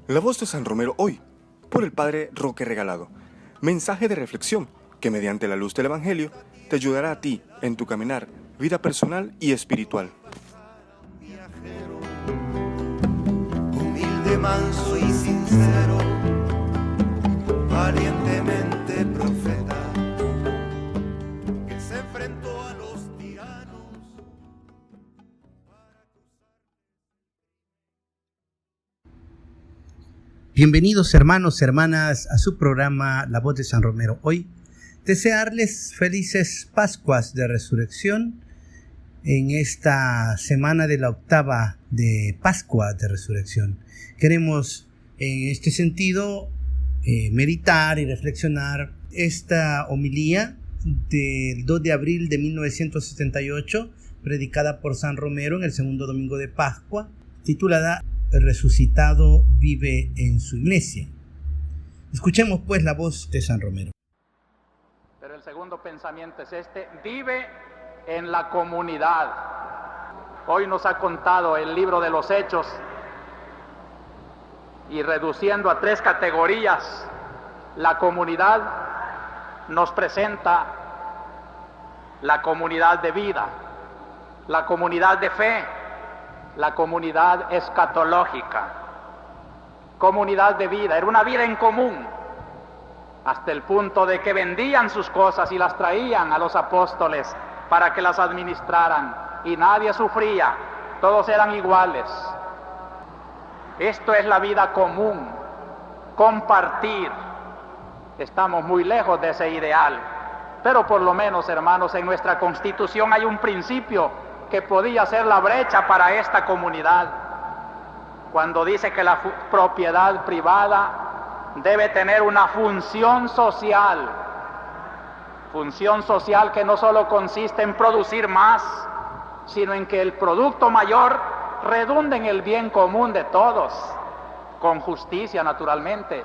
La voz de San Romero hoy, por el Padre Roque Regalado. Mensaje de reflexión que mediante la luz del Evangelio te ayudará a ti en tu caminar, vida personal y espiritual. Humilde, manso y sincero, valientemente profeta, que se enfrentó a los tiranos. Bienvenidos hermanos, hermanas, a su programa La Voz de San Romero. Hoy desearles felices Pascuas de Resurrección en esta semana de la octava de Pascua de Resurrección. Queremos en este sentido meditar y reflexionar esta homilía del 2 de abril de 1978, predicada por San Romero en el segundo domingo de Pascua, titulada El resucitado vive en su iglesia. Escuchemos pues la voz de San Romero. Pero el segundo pensamiento es este: vive en la comunidad. Hoy nos ha contado el libro de los Hechos, y reduciendo a 3 categorías, la comunidad nos presenta la comunidad de vida, la comunidad de fe, la comunidad escatológica. Comunidad de vida, era una vida en común, hasta el punto de que vendían sus cosas y las traían a los apóstoles para que las administraran, y nadie sufría, todos eran iguales. Esto es la vida común, compartir. Estamos muy lejos de ese ideal, pero por lo menos, hermanos, en nuestra Constitución hay un principio que podía ser la brecha para esta comunidad, cuando dice que la propiedad privada debe tener una función social que no solo consiste en producir más, sino en que el producto mayor redunde en el bien común de todos, con justicia naturalmente,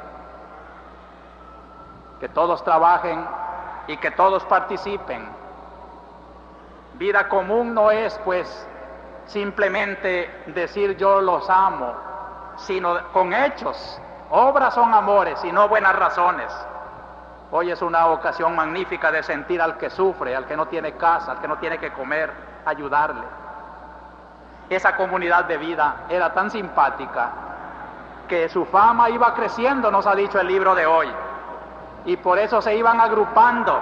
que todos trabajen y que todos participen. Vida común no es, pues, simplemente decir yo los amo, sino con hechos. Obras son amores y no buenas razones. Hoy es una ocasión magnífica de sentir al que sufre, al que no tiene casa, al que no tiene que comer, ayudarle. Esa comunidad de vida era tan simpática que su fama iba creciendo, nos ha dicho el libro de hoy, y por eso se iban agrupando.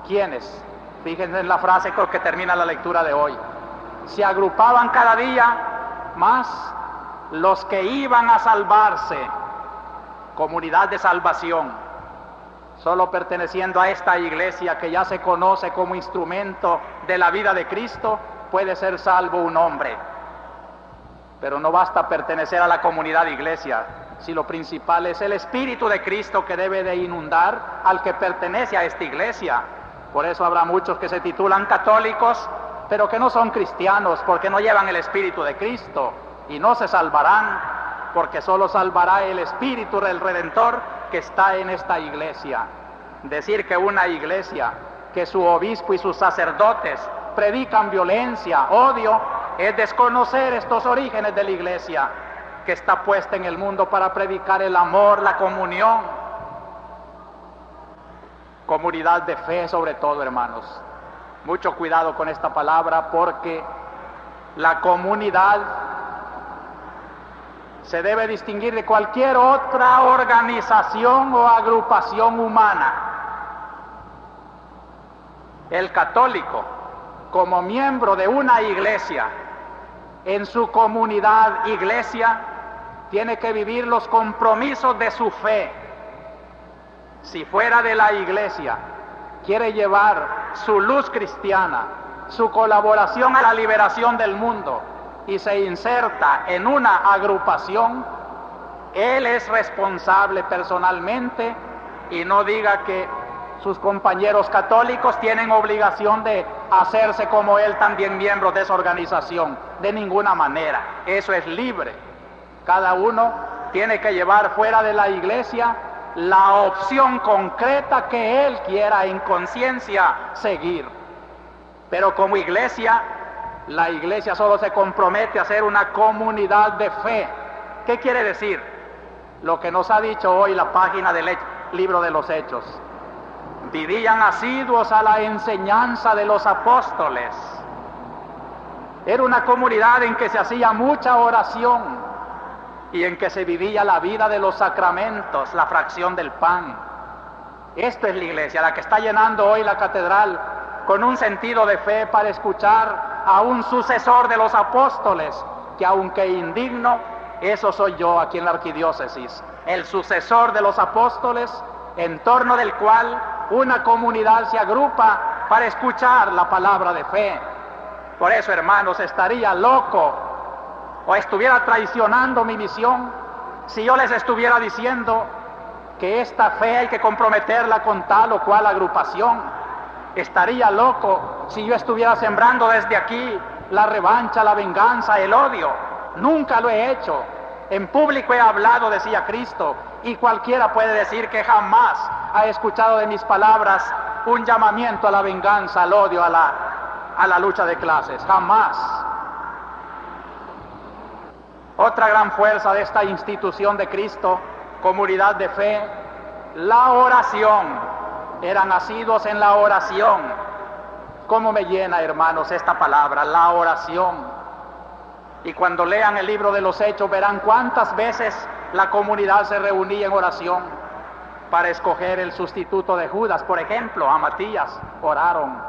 ¿Quiénes? Fíjense en la frase con que termina la lectura de hoy. Se agrupaban cada día más los que iban a salvarse. Comunidad de salvación. Solo perteneciendo a esta iglesia que ya se conoce como instrumento de la vida de Cristo, puede ser salvo un hombre. Pero no basta pertenecer a la comunidad de iglesia, si lo principal es el Espíritu de Cristo que debe de inundar al que pertenece a esta iglesia. Por eso habrá muchos que se titulan católicos, pero que no son cristianos, porque no llevan el Espíritu de Cristo, y no se salvarán, porque solo salvará el Espíritu del Redentor que está en esta iglesia. Decir que una iglesia, que su obispo y sus sacerdotes predican violencia, odio, es desconocer estos orígenes de la iglesia, que está puesta en el mundo para predicar el amor, la comunión. Comunidad de fe sobre todo, hermanos. Mucho cuidado con esta palabra, porque la comunidad se debe distinguir de cualquier otra organización o agrupación humana. El católico, como miembro de una iglesia, en su comunidad iglesia, tiene que vivir los compromisos de su fe. Si fuera de la iglesia quiere llevar su luz cristiana, su colaboración a la liberación del mundo, y se inserta en una agrupación, él es responsable personalmente, y no diga que sus compañeros católicos tienen obligación de hacerse como él también miembros de esa organización. De ninguna manera, eso es libre. Cada uno tiene que llevar fuera de la iglesia la opción concreta que él quiera en conciencia seguir. Pero como iglesia, la iglesia solo se compromete a ser una comunidad de fe. ¿Qué quiere decir? lo que nos ha dicho hoy la página del libro de los Hechos. Vivían asiduos a la enseñanza de los apóstoles. Era una comunidad en que se hacía mucha oración y en que se vivía la vida de los sacramentos, la fracción del pan. Esto es la iglesia, la que está llenando hoy la catedral con un sentido de fe para escuchar a un sucesor de los apóstoles, que aunque indigno, eso soy yo aquí en la arquidiócesis, el sucesor de los apóstoles, en torno del cual una comunidad se agrupa para escuchar la palabra de fe. Por eso, hermanos, estaría loco o estuviera traicionando mi misión si yo les estuviera diciendo que esta fe hay que comprometerla con tal o cual agrupación. Estaría loco si yo estuviera sembrando desde aquí la revancha, la venganza, el odio. Nunca lo he hecho. En público he hablado, decía Cristo, y cualquiera puede decir que jamás ha escuchado de mis palabras un llamamiento a la venganza, al odio, a la lucha de clases. Jamás. Otra gran fuerza de esta institución de Cristo, comunidad de fe, la oración. Eran asiduos en la oración. ¿Cómo me llena, hermanos, esta palabra, la oración? Y cuando lean el libro de los Hechos verán cuántas veces la comunidad se reunía en oración para escoger el sustituto de Judas. Por ejemplo, a Matías oraron.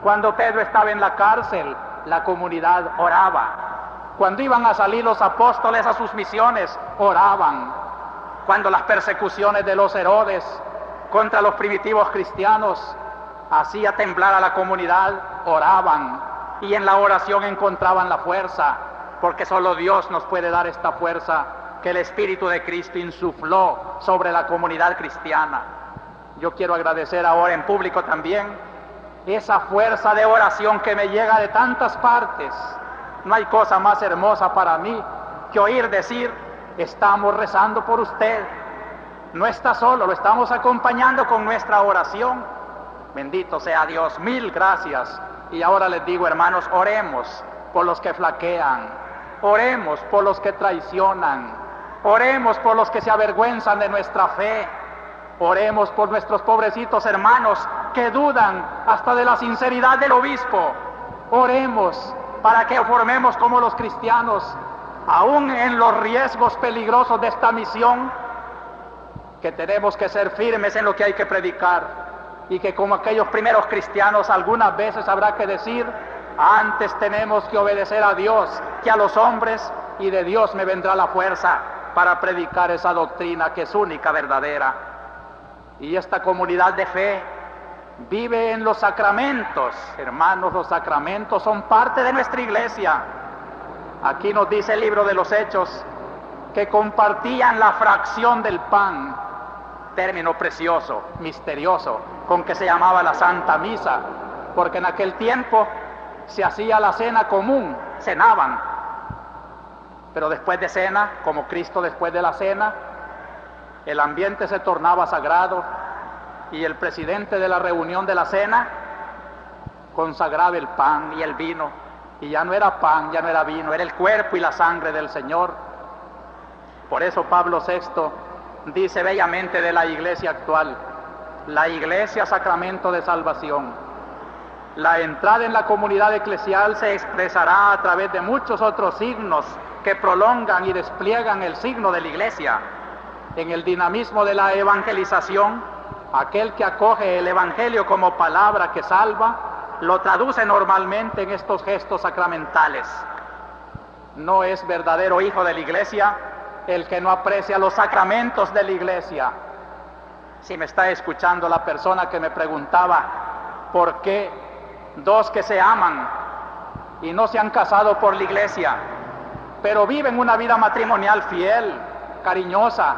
Cuando Pedro estaba en la cárcel, la comunidad oraba. Cuando iban a salir los apóstoles a sus misiones, oraban. Cuando las persecuciones de los Herodes contra los primitivos cristianos hacía temblar a la comunidad, oraban. Y en la oración encontraban la fuerza, porque solo Dios nos puede dar esta fuerza que el Espíritu de Cristo insufló sobre la comunidad cristiana. Yo quiero agradecer ahora en público también esa fuerza de oración que me llega de tantas partes. No hay cosa más hermosa para mí que oír decir: estamos rezando por usted. No está solo, lo estamos acompañando con nuestra oración. Bendito sea Dios, mil gracias. Y ahora les digo, hermanos, oremos por los que flaquean, oremos por los que traicionan, oremos por los que se avergüenzan de nuestra fe, oremos por nuestros pobrecitos hermanos que dudan hasta de la sinceridad del obispo. Oremos para que formemos como los cristianos, aún en los riesgos peligrosos de esta misión, que tenemos que ser firmes en lo que hay que predicar, y que como aquellos primeros cristianos algunas veces habrá que decir: antes tenemos que obedecer a Dios que a los hombres, y de Dios me vendrá la fuerza para predicar esa doctrina que es única, verdadera. Y esta comunidad de fe vive en los sacramentos. Hermanos, los sacramentos son parte de nuestra iglesia. Aquí nos dice el libro de los Hechos que compartían la fracción del pan, término precioso, misterioso, con que se llamaba la Santa Misa, porque en aquel tiempo se hacía la cena común, cenaban, pero después de cena, como Cristo después de la cena, el ambiente se tornaba sagrado y el presidente de la reunión de la cena consagraba el pan y el vino, y ya no era pan, ya no era vino, era el cuerpo y la sangre del Señor. Por eso Pablo VI dice bellamente de la iglesia actual: la iglesia sacramento de salvación. La entrada en la comunidad eclesial se expresará a través de muchos otros signos que prolongan y despliegan el signo de la iglesia. En el dinamismo de la evangelización, aquel que acoge el evangelio como palabra que salva, lo traduce normalmente en estos gestos sacramentales. No es verdadero hijo de la iglesia el que no aprecia los sacramentos de la iglesia. Si me está escuchando la persona que me preguntaba por qué dos que se aman y no se han casado por la iglesia, pero viven una vida matrimonial fiel, cariñosa,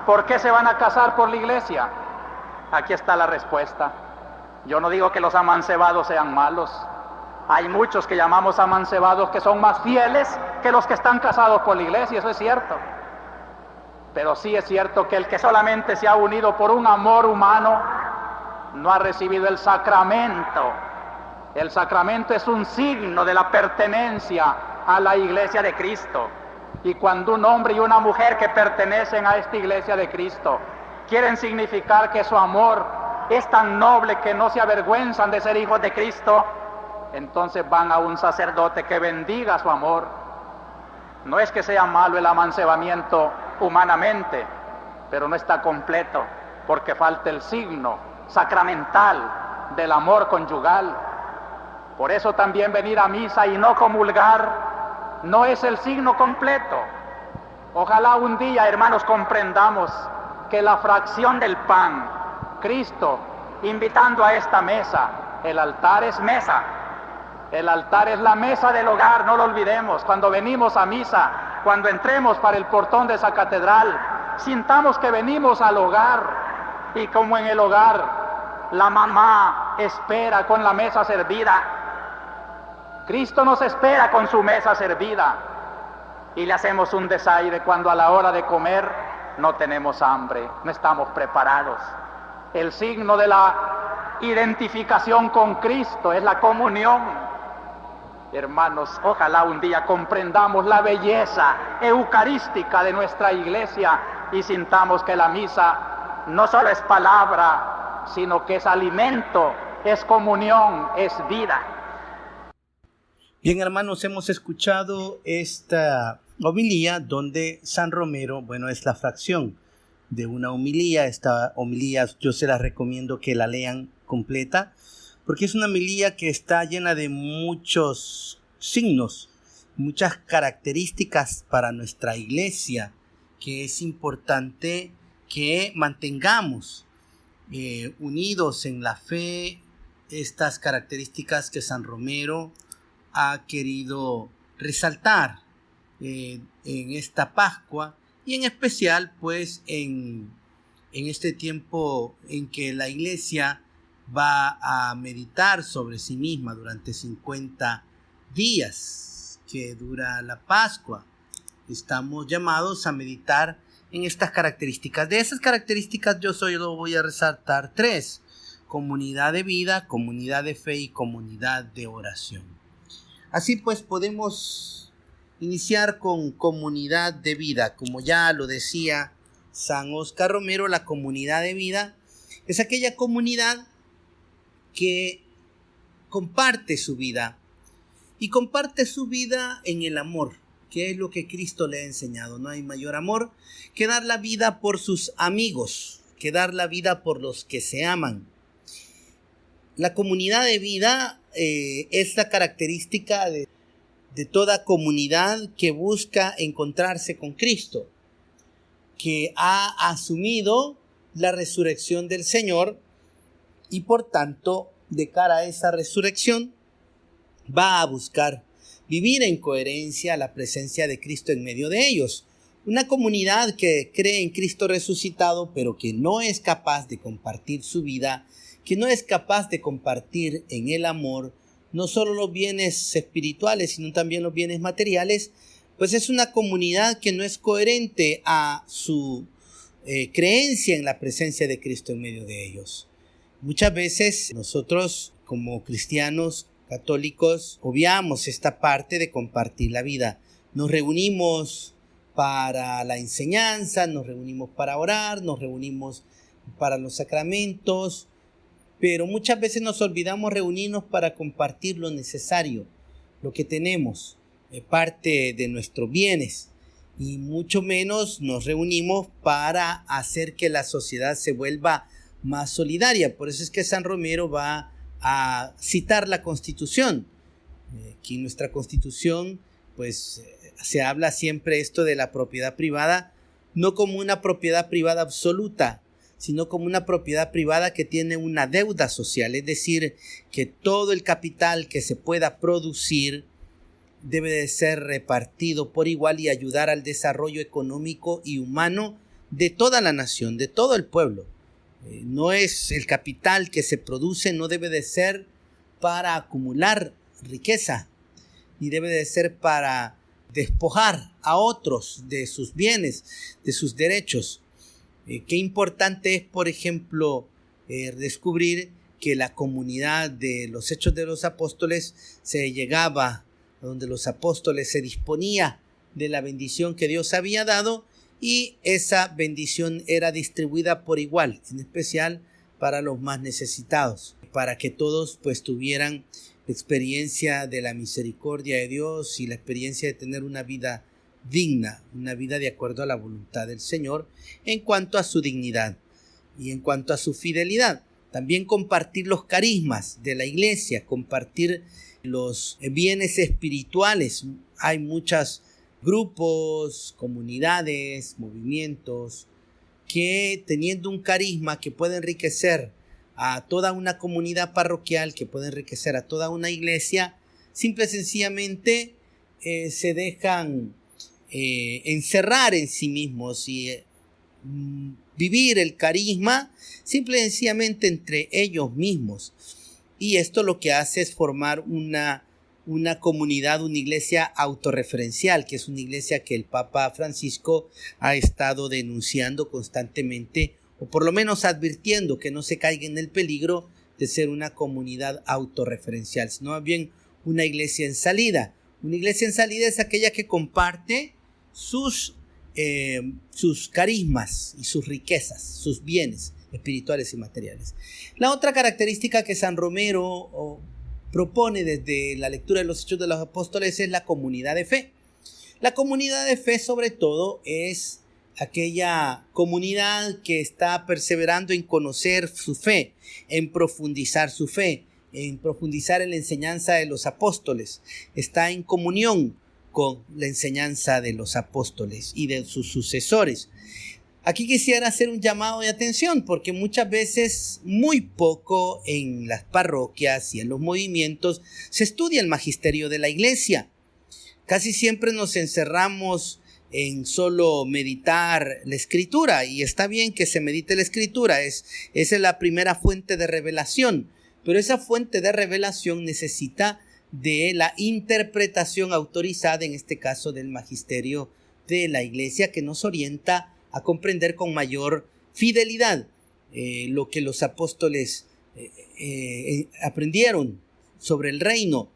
¿por qué se van a casar por la iglesia? Aquí está la respuesta. Yo no digo que los amancebados sean malos. Hay muchos que llamamos amancebados que son más fieles que los que están casados por la iglesia, eso es cierto. Pero sí es cierto que el que solamente se ha unido por un amor humano no ha recibido el sacramento. El sacramento es un signo de la pertenencia a la iglesia de Cristo. Y cuando un hombre y una mujer que pertenecen a esta iglesia de Cristo quieren significar que su amor es tan noble que no se avergüenzan de ser hijos de Cristo, entonces van a un sacerdote que bendiga su amor. No es que sea malo el amancebamiento humanamente, pero no está completo porque falta el signo sacramental del amor conyugal. Por eso también venir a misa y no comulgar no es el signo completo. Ojalá un día, hermanos, comprendamos que la fracción del pan, Cristo invitando a esta mesa, el altar es mesa, el altar es la mesa del hogar, no lo olvidemos. Cuando venimos a misa, cuando entremos para el portón de esa catedral, sintamos que venimos al hogar, y como en el hogar la mamá espera con la mesa servida, Cristo nos espera con su mesa servida, y le hacemos un desaire cuando a la hora de comer no tenemos hambre, no estamos preparados. El signo de la identificación con Cristo es la comunión. Hermanos, ojalá un día comprendamos la belleza eucarística de nuestra iglesia y sintamos que la misa no solo es palabra, sino que es alimento, es comunión, es vida. Bien, hermanos, hemos escuchado esta homilía donde San Romero, es la fracción de una homilía. Esta homilía yo se la recomiendo que la lean completa, porque es una homilía que está llena de muchos signos, muchas características para nuestra iglesia, que es importante que mantengamos unidos en la fe estas características que San Romero ha querido resaltar en esta Pascua, y en especial pues en este tiempo en que la iglesia va a meditar sobre sí misma durante 50 días que dura la Pascua. Estamos llamados a meditar en estas características. De esas características yo solo voy a resaltar 3: comunidad de vida, comunidad de fe y comunidad de oración. Así pues podemos iniciar con comunidad de vida. Como ya lo decía San Óscar Romero, la comunidad de vida es aquella comunidad que comparte su vida, y comparte su vida en el amor, que es lo que Cristo le ha enseñado. No hay mayor amor que dar la vida por sus amigos, que dar la vida por los que se aman. La comunidad de vida es la característica de toda comunidad que busca encontrarse con Cristo, que ha asumido la resurrección del Señor, y por tanto, de cara a esa resurrección, va a buscar vivir en coherencia a la presencia de Cristo en medio de ellos. Una comunidad que cree en Cristo resucitado, pero que no es capaz de compartir su vida, que no es capaz de compartir en el amor no solo los bienes espirituales, sino también los bienes materiales, pues es una comunidad que no es coherente a su creencia en la presencia de Cristo en medio de ellos. Muchas veces nosotros, como cristianos católicos, obviamos esta parte de compartir la vida. Nos reunimos para la enseñanza, nos reunimos para orar, nos reunimos para los sacramentos, pero muchas veces nos olvidamos reunirnos para compartir lo necesario, lo que tenemos, parte de nuestros bienes, y mucho menos nos reunimos para hacer que la sociedad se vuelva más solidaria. Por eso es que San Romero va a citar la Constitución. Aquí en nuestra Constitución pues se habla siempre esto de la propiedad privada, no como una propiedad privada absoluta, sino como una propiedad privada que tiene una deuda social, es decir, que todo el capital que se pueda producir debe de ser repartido por igual y ayudar al desarrollo económico y humano de toda la nación, de todo el pueblo. No es el capital que se produce, no debe de ser para acumular riqueza, ni debe de ser para despojar a otros de sus bienes, de sus derechos. Qué importante es, por ejemplo, descubrir que la comunidad de los Hechos de los Apóstoles se llegaba, donde los apóstoles se disponía de la bendición que Dios había dado, y esa bendición era distribuida por igual, en especial para los más necesitados, para que todos pues tuvieran la experiencia de la misericordia de Dios y la experiencia de tener una vida digna, una vida de acuerdo a la voluntad del Señor en cuanto a su dignidad y en cuanto a su fidelidad. También compartir los carismas de la iglesia, compartir los bienes espirituales. Hay muchos grupos, comunidades, movimientos que, teniendo un carisma que puede enriquecer a toda una comunidad parroquial, que puede enriquecer a toda una iglesia, simple y sencillamente se dejan encerrar en sí mismos y vivir el carisma simple y sencillamente entre ellos mismos. Y esto lo que hace es formar una comunidad, una iglesia autorreferencial, que es una iglesia que el Papa Francisco ha estado denunciando constantemente, o por lo menos advirtiendo que no se caiga en el peligro de ser una comunidad autorreferencial, sino más bien una iglesia en salida. Una iglesia en salida es aquella que comparte sus carismas y sus riquezas, sus bienes espirituales y materiales. La otra característica que San Romero propone desde la lectura de los Hechos de los Apóstoles es la comunidad de fe. La comunidad de fe, sobre todo, es aquella comunidad que está perseverando en conocer su fe, en profundizar su fe, en profundizar en la enseñanza de los apóstoles. Está en comunión con la enseñanza de los apóstoles y de sus sucesores. Aquí quisiera hacer un llamado de atención, porque muchas veces, muy poco en las parroquias y en los movimientos, se estudia el magisterio de la iglesia. Casi siempre nos encerramos en solo meditar la escritura, y está bien que se medite la escritura, esa es la primera fuente de revelación, pero esa fuente de revelación necesita de la interpretación autorizada, en este caso del magisterio de la iglesia, que nos orienta a comprender con mayor fidelidad lo que los apóstoles aprendieron sobre el reino,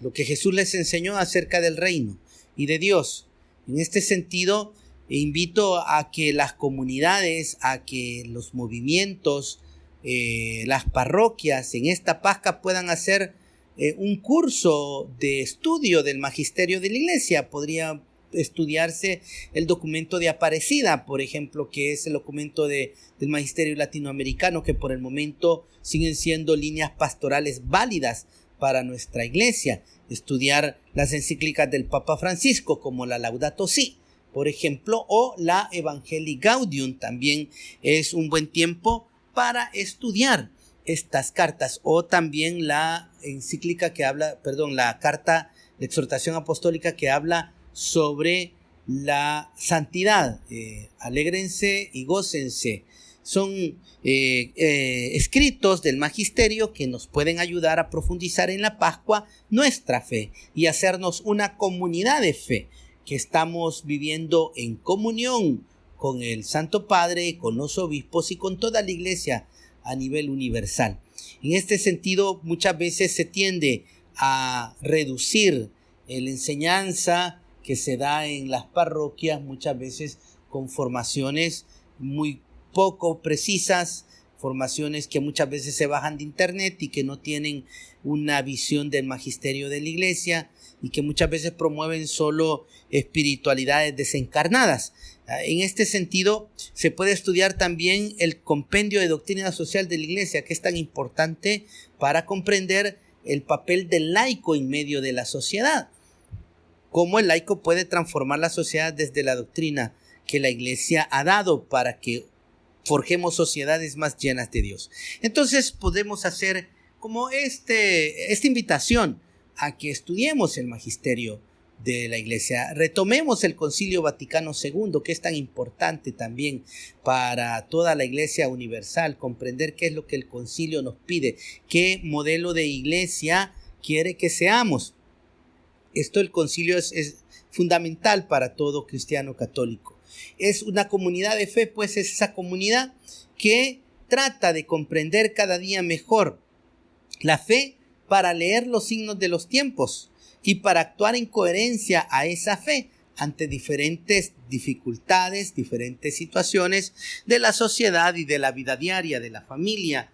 lo que Jesús les enseñó acerca del reino y de Dios. En este sentido, invito a que las comunidades, a que los movimientos, las parroquias en esta Pascua puedan hacer un curso de estudio del magisterio de la iglesia. Podría estudiarse el documento de Aparecida, por ejemplo, que es el documento del magisterio latinoamericano, que por el momento siguen siendo líneas pastorales válidas para nuestra iglesia. Estudiar las encíclicas del Papa Francisco, como la Laudato Si, por ejemplo, o la Evangelii Gaudium, también es un buen tiempo para estudiar estas cartas, o también la encíclica que habla, la carta de exhortación apostólica que habla sobre la santidad. Alégrense y gócense. Son escritos del magisterio que nos pueden ayudar a profundizar en la Pascua nuestra fe y hacernos una comunidad de fe, que estamos viviendo en comunión con el Santo Padre, con los obispos y con toda la iglesia a nivel universal. En este sentido, muchas veces se tiende a reducir la enseñanza que se da en las parroquias, muchas veces con formaciones muy poco precisas, formaciones que muchas veces se bajan de internet y que no tienen una visión del magisterio de la iglesia, y que muchas veces promueven solo espiritualidades desencarnadas. En este sentido, se puede estudiar también el compendio de doctrina social de la iglesia, que es tan importante para comprender el papel del laico en medio de la sociedad. Cómo el laico puede transformar la sociedad desde la doctrina que la iglesia ha dado para que forjemos sociedades más llenas de Dios. Entonces podemos hacer como esta invitación a que estudiemos el magisterio de la iglesia. Retomemos el Concilio Vaticano II, que es tan importante también para toda la iglesia universal, comprender qué es lo que el concilio nos pide, qué modelo de iglesia quiere que seamos. El concilio es fundamental para todo cristiano católico. Es una comunidad de fe, pues es esa comunidad que trata de comprender cada día mejor la fe para leer los signos de los tiempos y para actuar en coherencia a esa fe, ante diferentes dificultades, diferentes situaciones de la sociedad y de la vida diaria, de la familia.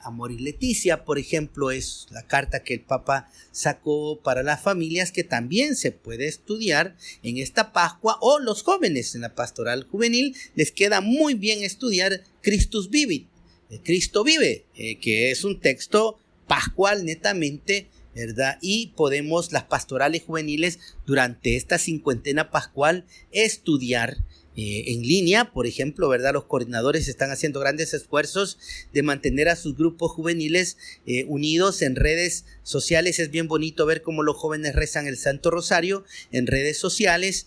Amoris Laetitia, por ejemplo, es la carta que el Papa sacó para las familias, que también se puede estudiar en esta Pascua, o los jóvenes en la pastoral juvenil les queda muy bien estudiar Christus Vivit, Cristo vive, que es un texto pascual netamente, ¿verdad? Y podemos las pastorales juveniles durante esta cincuentena pascual estudiar en línea, por ejemplo, ¿verdad? Los coordinadores están haciendo grandes esfuerzos de mantener a sus grupos juveniles unidos en redes sociales. Es bien bonito ver cómo los jóvenes rezan el Santo Rosario en redes sociales,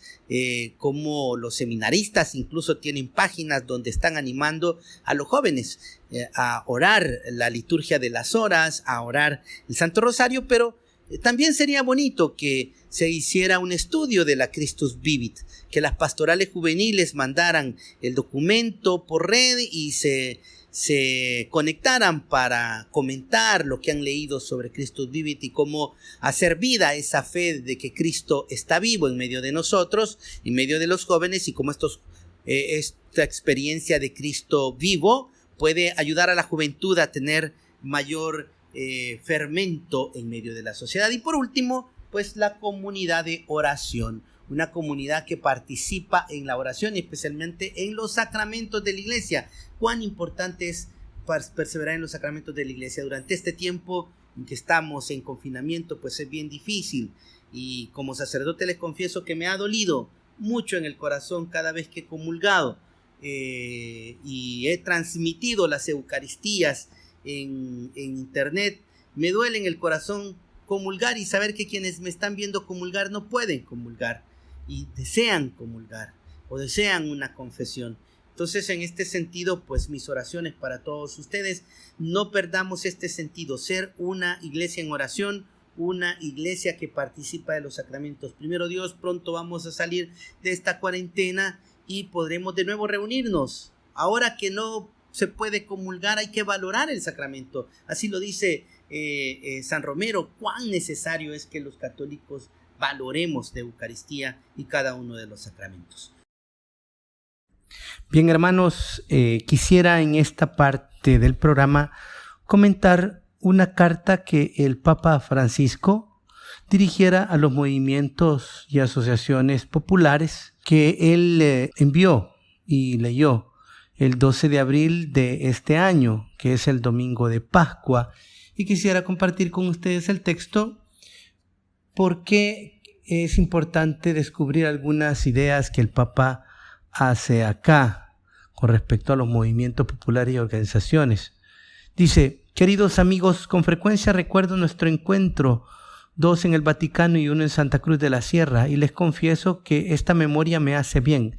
cómo los seminaristas incluso tienen páginas donde están animando a los jóvenes a orar la liturgia de las horas, a orar el Santo Rosario, pero también sería bonito que se hiciera un estudio de la Christus Vivit, que las pastorales juveniles mandaran el documento por red y se conectaran para comentar lo que han leído sobre Christus Vivit y cómo hacer vida esa fe de que Cristo está vivo en medio de nosotros, en medio de los jóvenes, y cómo esta experiencia de Cristo vivo puede ayudar a la juventud a tener mayor fermento en medio de la sociedad. Y por último, pues la comunidad de oración, una comunidad que participa en la oración, especialmente en los sacramentos de la iglesia. Cuán importante es perseverar en los sacramentos de la iglesia durante este tiempo en que estamos en confinamiento, pues es bien difícil, y como sacerdote les confieso que me ha dolido mucho en el corazón cada vez que he comulgado y he transmitido las Eucaristías en internet. Me duele en el corazón comulgar y saber que quienes me están viendo comulgar no pueden comulgar y desean comulgar o desean una confesión. Entonces, en este sentido, pues mis oraciones para todos ustedes. No perdamos este sentido, ser una iglesia en oración, una iglesia que participa de los sacramentos. Primero Dios, pronto vamos a salir de esta cuarentena y podremos de nuevo reunirnos. Ahora que no se puede comulgar, hay que valorar el sacramento. Así lo dice San Romero, cuán necesario es que los católicos valoremos de Eucaristía y cada uno de los sacramentos. Bien, hermanos, quisiera en esta parte del programa comentar una carta que el Papa Francisco dirigiera a los movimientos y asociaciones populares que él envió y leyó el 12 de abril de este año, que es el domingo de Pascua, y quisiera compartir con ustedes el texto porque es importante descubrir algunas ideas que el Papa hace acá con respecto a los movimientos populares y organizaciones. Dice: queridos amigos, con frecuencia recuerdo nuestro encuentro, 2 en el Vaticano y 1 en Santa Cruz de la Sierra, y les confieso que esta memoria me hace bien.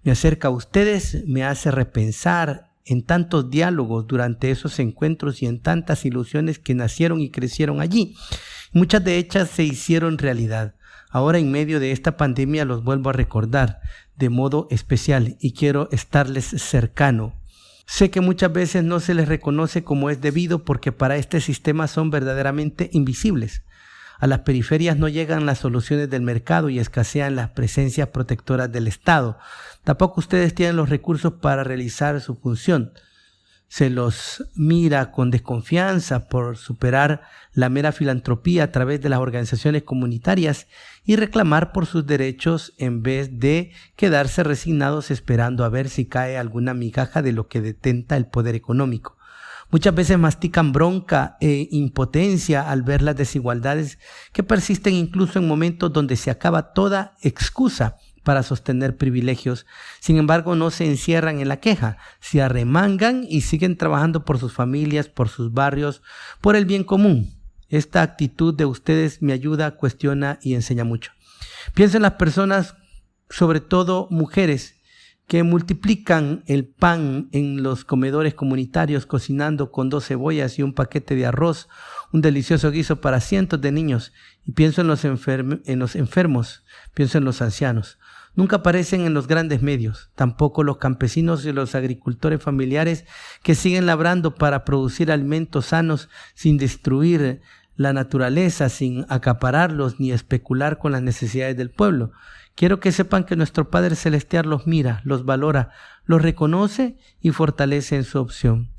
Me acerca a ustedes, me hace repensar en tantos diálogos durante esos encuentros y en tantas ilusiones que nacieron y crecieron allí. Muchas de ellas se hicieron realidad. Ahora, en medio de esta pandemia, los vuelvo a recordar de modo especial y quiero estarles cercano. Sé que muchas veces no se les reconoce como es debido porque para este sistema son verdaderamente invisibles. A las periferias no llegan las soluciones del mercado y escasean las presencias protectoras del Estado. Tampoco ustedes tienen los recursos para realizar su función. Se los mira con desconfianza por superar la mera filantropía a través de las organizaciones comunitarias y reclamar por sus derechos en vez de quedarse resignados esperando a ver si cae alguna migaja de lo que detenta el poder económico. Muchas veces mastican bronca e impotencia al ver las desigualdades que persisten incluso en momentos donde se acaba toda excusa para sostener privilegios. Sin embargo, no se encierran en la queja, se arremangan y siguen trabajando por sus familias, por sus barrios, por el bien común. Esta actitud de ustedes me ayuda, cuestiona y enseña mucho. Pienso en las personas, sobre todo mujeres, que multiplican el pan en los comedores comunitarios cocinando con 2 cebollas y un paquete de arroz, un delicioso guiso para cientos de niños. Y pienso en los enfermos, pienso en los ancianos. Nunca aparecen en los grandes medios, tampoco los campesinos y los agricultores familiares que siguen labrando para producir alimentos sanos sin destruir la naturaleza, sin acapararlos ni especular con las necesidades del pueblo. Quiero que sepan que nuestro Padre Celestial los mira, los valora, los reconoce y fortalece en su opción.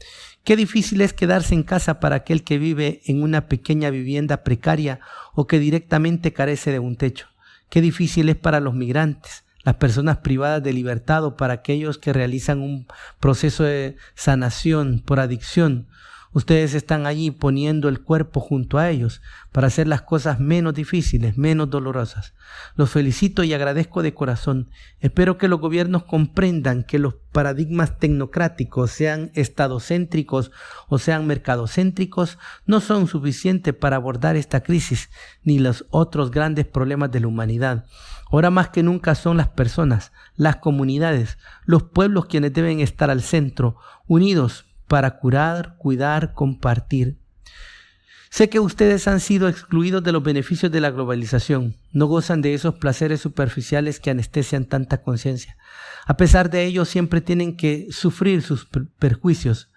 Qué difícil es quedarse en casa para aquel que vive en una pequeña vivienda precaria o que directamente carece de un techo. Qué difícil es para los migrantes, las personas privadas de libertad o para aquellos que realizan un proceso de sanación por adicción. Ustedes están allí poniendo el cuerpo junto a ellos para hacer las cosas menos difíciles, menos dolorosas. Los felicito y agradezco de corazón. Espero que los gobiernos comprendan que los paradigmas tecnocráticos, sean estadocéntricos o sean mercadocéntricos, no son suficientes para abordar esta crisis ni los otros grandes problemas de la humanidad. Ahora más que nunca son las personas, las comunidades, los pueblos quienes deben estar al centro, unidos para curar, cuidar, compartir. Sé que ustedes han sido excluidos de los beneficios de la globalización, no gozan de esos placeres superficiales que anestesian tanta conciencia. A pesar de ello, siempre tienen que sufrir sus perjuicios.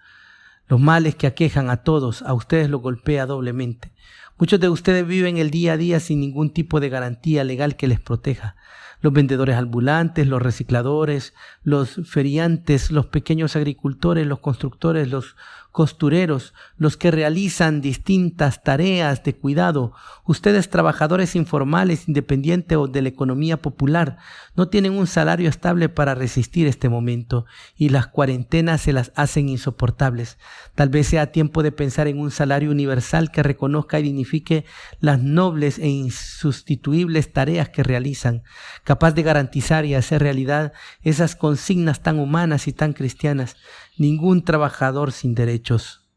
Los males que aquejan a todos, a ustedes los golpea doblemente. Muchos de ustedes viven el día a día sin ningún tipo de garantía legal que les proteja. Los vendedores ambulantes, los recicladores, los feriantes, los pequeños agricultores, los constructores, los costureros, los que realizan distintas tareas de cuidado, ustedes trabajadores informales, independientes o de la economía popular, no tienen un salario estable para resistir este momento y las cuarentenas se las hacen insoportables. Tal vez sea tiempo de pensar en un salario universal que reconozca y dignifique las nobles e insustituibles tareas que realizan, capaz de garantizar y hacer realidad esas consignas tan humanas y tan cristianas. Ningún trabajador sin derechos.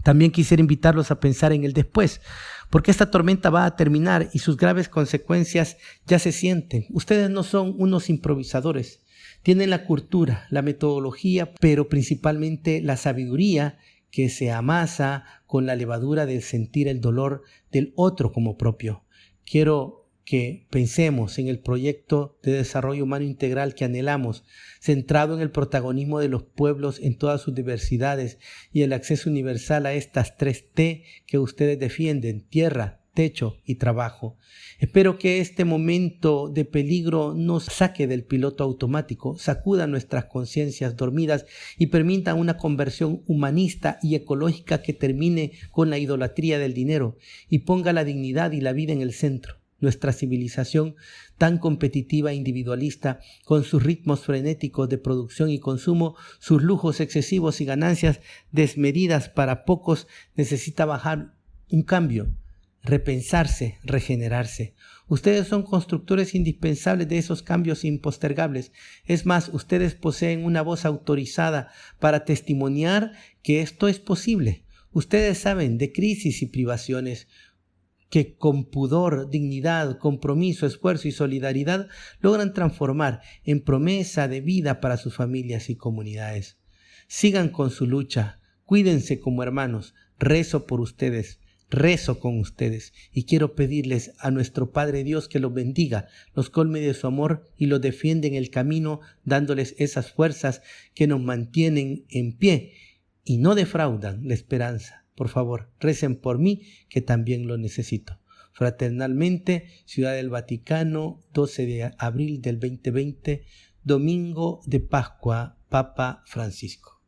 También quisiera invitarlos a pensar en el después, porque esta tormenta va a terminar y sus graves consecuencias ya se sienten. Ustedes no son unos improvisadores. Tienen la cultura, la metodología, pero principalmente la sabiduría que se amasa con la levadura del sentir el dolor del otro como propio. Quiero que pensemos en el proyecto de desarrollo humano integral que anhelamos, centrado en el protagonismo de los pueblos en todas sus diversidades y el acceso universal a estas 3T que ustedes defienden: tierra, techo y trabajo. Espero que este momento de peligro nos saque del piloto automático, sacuda nuestras conciencias dormidas y permita una conversión humanista y ecológica que termine con la idolatría del dinero y ponga la dignidad y la vida en el centro. Nuestra civilización tan competitiva e individualista, con sus ritmos frenéticos de producción y consumo, sus lujos excesivos y ganancias desmedidas para pocos, necesita bajar un cambio, repensarse, regenerarse. Ustedes son constructores indispensables de esos cambios impostergables. Es más, ustedes poseen una voz autorizada para testimoniar que esto es posible. Ustedes saben de crisis y privaciones que con pudor, dignidad, compromiso, esfuerzo y solidaridad logran transformar en promesa de vida para sus familias y comunidades. Sigan con su lucha, cuídense como hermanos, rezo por ustedes, rezo con ustedes y quiero pedirles a nuestro Padre Dios que los bendiga, los colme de su amor y los defienda en el camino, dándoles esas fuerzas que nos mantienen en pie y no defraudan la esperanza. Por favor, recen por mí, que también lo necesito. Fraternalmente, Ciudad del Vaticano, 12 de abril del 2020, domingo de Pascua, Papa Francisco.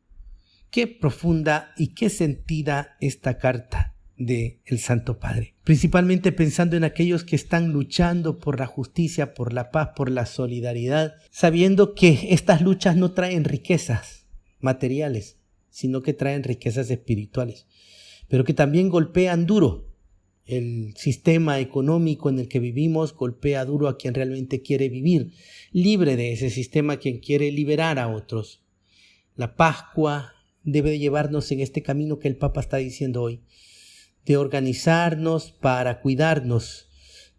Qué profunda y qué sentida esta carta del Santo Padre. Principalmente pensando en aquellos que están luchando por la justicia, por la paz, por la solidaridad, sabiendo que estas luchas no traen riquezas materiales, sino que traen riquezas espirituales, pero que también golpean duro. El sistema económico en el que vivimos golpea duro a quien realmente quiere vivir, libre de ese sistema, quien quiere liberar a otros. La Pascua debe llevarnos en este camino que el Papa está diciendo hoy, de organizarnos para cuidarnos,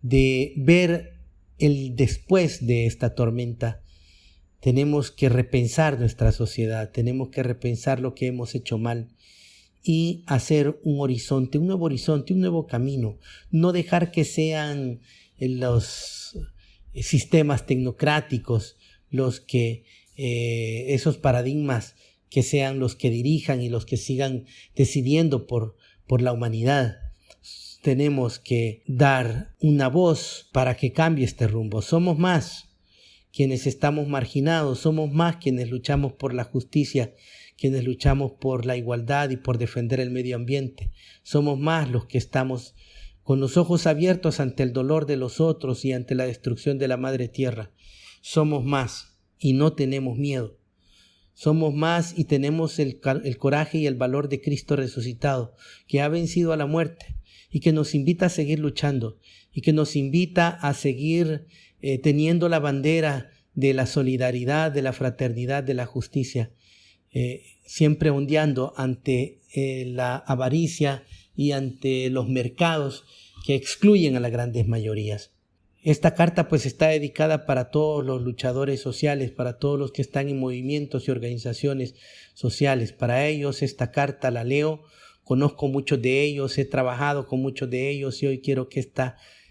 de ver el después de esta tormenta. Tenemos que repensar nuestra sociedad, tenemos que repensar lo que hemos hecho mal y hacer un horizonte, un nuevo camino. No dejar que sean los sistemas tecnocráticos los que, esos paradigmas que sean los que dirijan y los que sigan decidiendo por la humanidad. tenemos que dar una voz para que cambie este rumbo. Somos más quienes estamos marginados, somos más quienes luchamos por la justicia, quienes luchamos por la igualdad y por defender el medio ambiente. Somos más los que estamos con los ojos abiertos ante el dolor de los otros y ante la destrucción de la madre tierra. Somos más y no tenemos miedo. Somos más y tenemos el coraje y el valor de Cristo resucitado, que ha vencido a la muerte y que nos invita a seguir luchando y que nos invita a seguir teniendo la bandera de la solidaridad, de la fraternidad, de la justicia, siempre ondeando ante la avaricia y ante los mercados que excluyen a las grandes mayorías. Esta carta pues está dedicada para todos los luchadores sociales, para todos los que están en movimientos y organizaciones sociales. Para ellos esta carta la leo, conozco muchos de ellos, he trabajado con muchos de ellos y hoy quiero que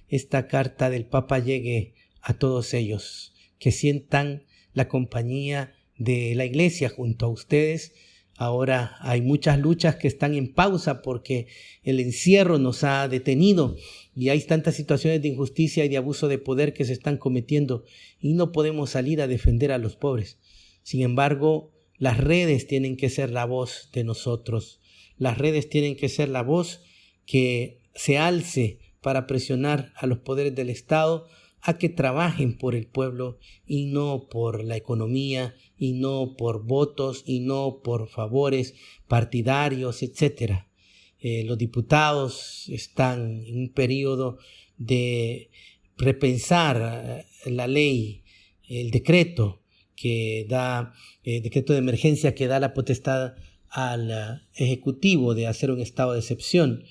esta carta del Papa llegue a todos ellos, que sientan la compañía de la Iglesia junto a ustedes. Ahora hay muchas luchas que están en pausa porque el encierro nos ha detenido y hay tantas situaciones de injusticia y de abuso de poder que se están cometiendo y no podemos salir a defender a los pobres. Sin embargo, las redes tienen que ser la voz de nosotros. Las redes tienen que ser la voz que se alce para presionar a los poderes del Estado a que trabajen por el pueblo y no por la economía y no por votos y no por favores partidarios, etc. Los diputados están en un periodo de repensar la ley, el decreto decreto de emergencia que da la potestad al Ejecutivo de hacer un estado de excepción.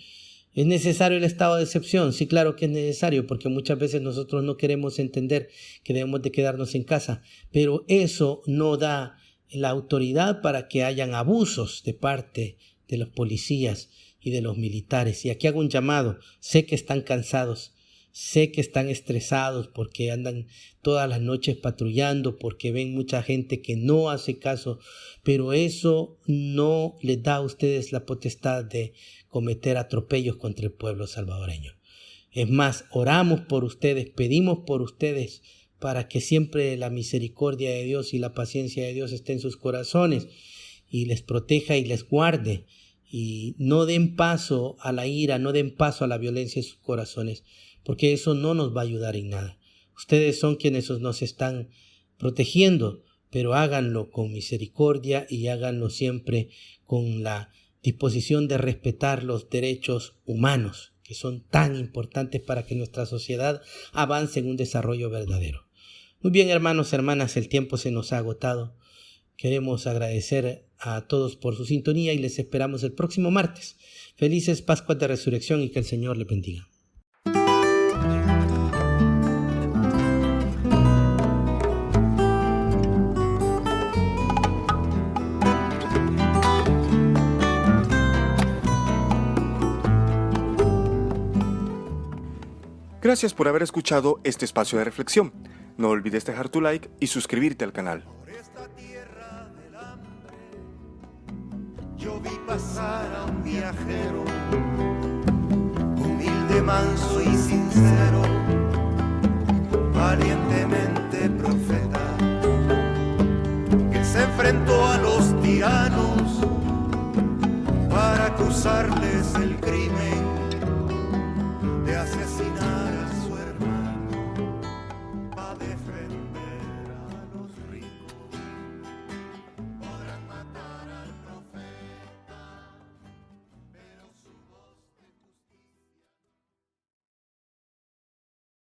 ¿Es necesario el estado de excepción? Sí, claro que es necesario, porque muchas veces nosotros no queremos entender que debemos de quedarnos en casa, pero eso no da la autoridad para que hayan abusos de parte de los policías y de los militares. Y aquí hago un llamado, sé que están cansados, sé que están estresados porque andan todas las noches patrullando, porque ven mucha gente que no hace caso, pero eso no les da a ustedes la potestad de cometer atropellos contra el pueblo salvadoreño. Es más, oramos por ustedes, pedimos por ustedes para que siempre la misericordia de Dios y la paciencia de Dios esté en sus corazones y les proteja y les guarde y no den paso a la ira, no den paso a la violencia en sus corazones, porque eso no nos va a ayudar en nada. Ustedes son quienes nos están protegiendo, pero háganlo con misericordia y háganlo siempre con la disposición de respetar los derechos humanos, que son tan importantes para que nuestra sociedad avance en un desarrollo verdadero. Muy bien, hermanos, hermanas, el tiempo se nos ha agotado. Queremos agradecer a todos por su sintonía y les esperamos el próximo martes. Felices Pascuas de Resurrección y que el Señor les bendiga. Gracias por haber escuchado este espacio de reflexión. No olvides dejar tu like y suscribirte al canal. Por esta tierra del hambre, yo vi pasar a un viajero, humilde, manso y sincero, valientemente profeta, que se enfrentó a los tiranos para acusarles el crimen